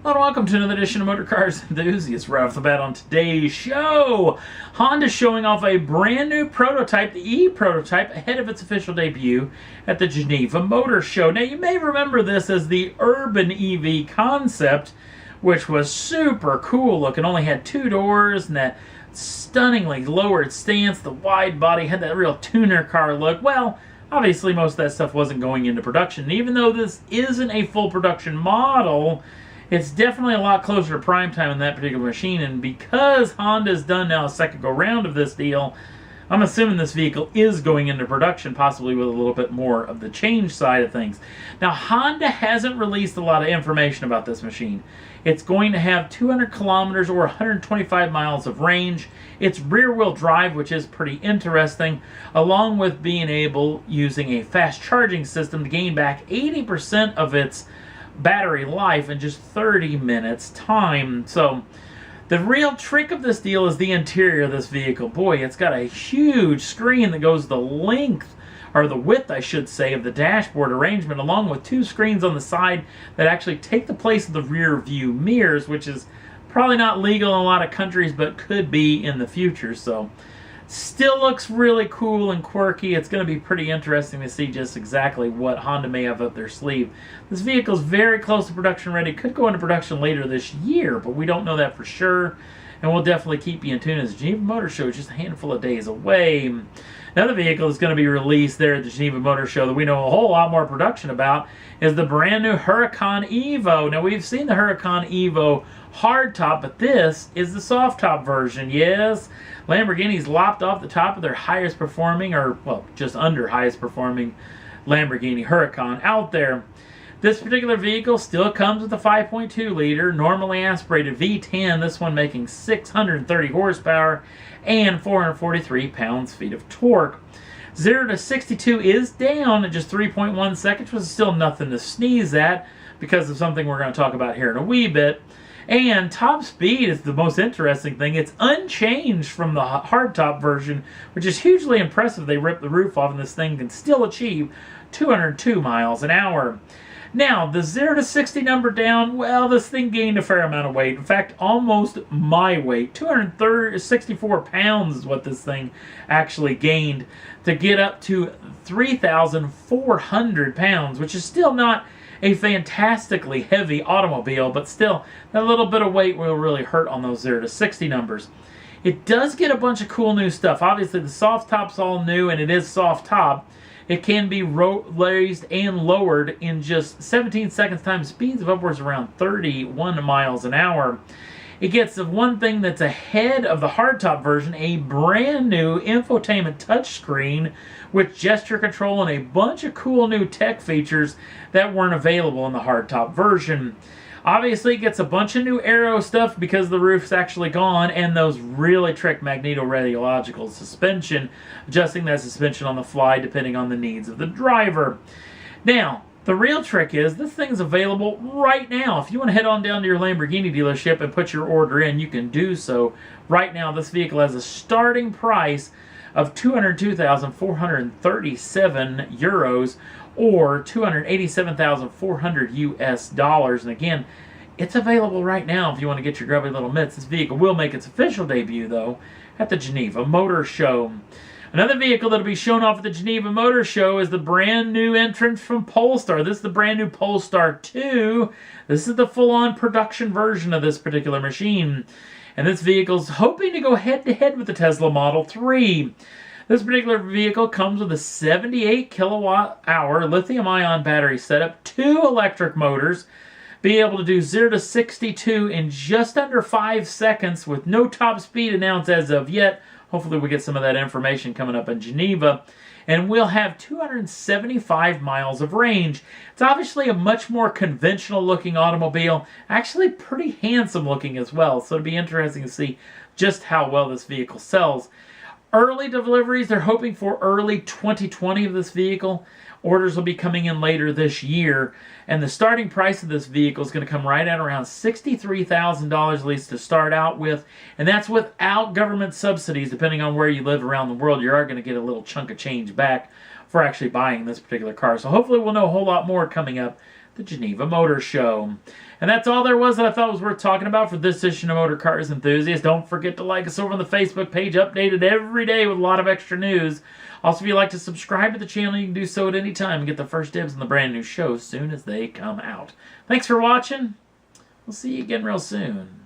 Hello and welcome to another edition of Motor Cars Enthusiasts. Right off the bat on today's show, Honda showing off a brand new prototype, the E-prototype, ahead of its official debut at the Geneva Motor Show. Now you may remember this as the Urban EV concept, which was super cool looking. Only had two doors and that stunningly lowered stance. The wide body had that real tuner car look. Well, obviously most of that stuff wasn't going into production. And even though this isn't a full production model, it's definitely a lot closer to prime time in that particular machine, and because Honda's done now a second go round of this deal, I'm assuming this vehicle is going into production, possibly with a little bit more of the change side of things. Now, Honda hasn't released a lot of information about this machine. It's going to have 200 kilometers or 125 miles of range. It's rear-wheel drive, which is pretty interesting, along with being able, using a fast charging system, to gain back 80% of its battery life in just 30 minutes time. So the real trick of this deal is the interior of this vehicle. Boy, it's got a huge screen that goes the length, or the width I should say, of the dashboard arrangement, along with two screens on the side that actually take the place of the rear view mirrors, which is probably not legal in a lot of countries but could be in the future. So still looks really cool and quirky. It's going to be pretty interesting to see just exactly what Honda may have up their sleeve. This vehicle is very close to production ready. Could go into production later this year, but we don't know that for sure. And we'll definitely keep you in tune as the Geneva Motor Show is just a handful of days away. Another vehicle that's going to be released there at the Geneva Motor Show that we know a whole lot more production about is the brand new Huracan EVO. Now, we've seen the Huracan EVO hardtop, but this is the soft top version. Yes, Lamborghini's lopped off the top of their highest performing, or well, just under highest performing Lamborghini Huracan out there. This particular vehicle still comes with a 5.2 liter normally aspirated V10, this one making 630 horsepower and 443 pounds-feet of torque. 0 to 62 is down at just 3.1 seconds, which is still nothing to sneeze at because of something we're going to talk about here in a wee bit. And top speed is the most interesting thing. It's unchanged from the hardtop version, which is hugely impressive. They ripped the roof off and this thing can still achieve 202 miles an hour. Now, the 0 to 60 number down, well, this thing gained a fair amount of weight. In fact, almost my weight. 264 pounds is what this thing actually gained to get up to 3,400 pounds, which is still not a fantastically heavy automobile, but still, that little bit of weight will really hurt on those 0 to 60 numbers. It does get a bunch of cool new stuff. Obviously, the soft top's all new, and it is soft top. It can be raised and lowered in just 17 seconds time, speeds of upwards around 31 miles an hour. It gets the one thing that's ahead of the hardtop version, a brand new infotainment touchscreen with gesture control and a bunch of cool new tech features that weren't available in the hardtop version. Obviously, it gets a bunch of new aero stuff because the roof's actually gone, and those really trick magneto-radiological suspension, adjusting that suspension on the fly depending on the needs of the driver. Now, the real trick is this thing's available right now. If you want to head on down to your Lamborghini dealership and put your order in, you can do so right now. This vehicle has a starting price of 202,437 euros or 287,400 US dollars. And again, it's available right now if you want to get your grubby little mitts. This vehicle will make its official debut, though, at the Geneva Motor Show. Another vehicle that will be shown off at the Geneva Motor Show is the brand new entrance from Polestar. This is the brand new Polestar 2. This is the full-on production version of this particular machine. And this vehicle's hoping to go head-to-head with the Tesla Model 3. This particular vehicle comes with a 78 kilowatt-hour lithium-ion battery setup, 2 electric motors, be able to do 0 to 62 in just under 5 seconds with no top speed announced as of yet. Hopefully we get some of that information coming up in Geneva. And we'll have 275 miles of range. It's obviously a much more conventional looking automobile, actually pretty handsome looking as well, so it'll be interesting to see just how well this vehicle sells. Early deliveries, they're hoping for early 2020 of this vehicle. Orders will be coming in later this year. And the starting price of this vehicle is going to come right at around $63,000 at least to start out with. And that's without government subsidies. Depending on where you live around the world, you are going to get a little chunk of change back for actually buying this particular car. So hopefully we'll know a whole lot more coming up the Geneva Motor Show. And that's all there was that I thought was worth talking about for this edition of Motor Cars Enthusiasts. Don't forget to like us over on the Facebook page, updated every day with a lot of extra news. Also, if you'd like to subscribe to the channel, you can do so at any time and get the first dibs on the brand new shows as soon as they come out. Thanks for watching. We'll see you again real soon.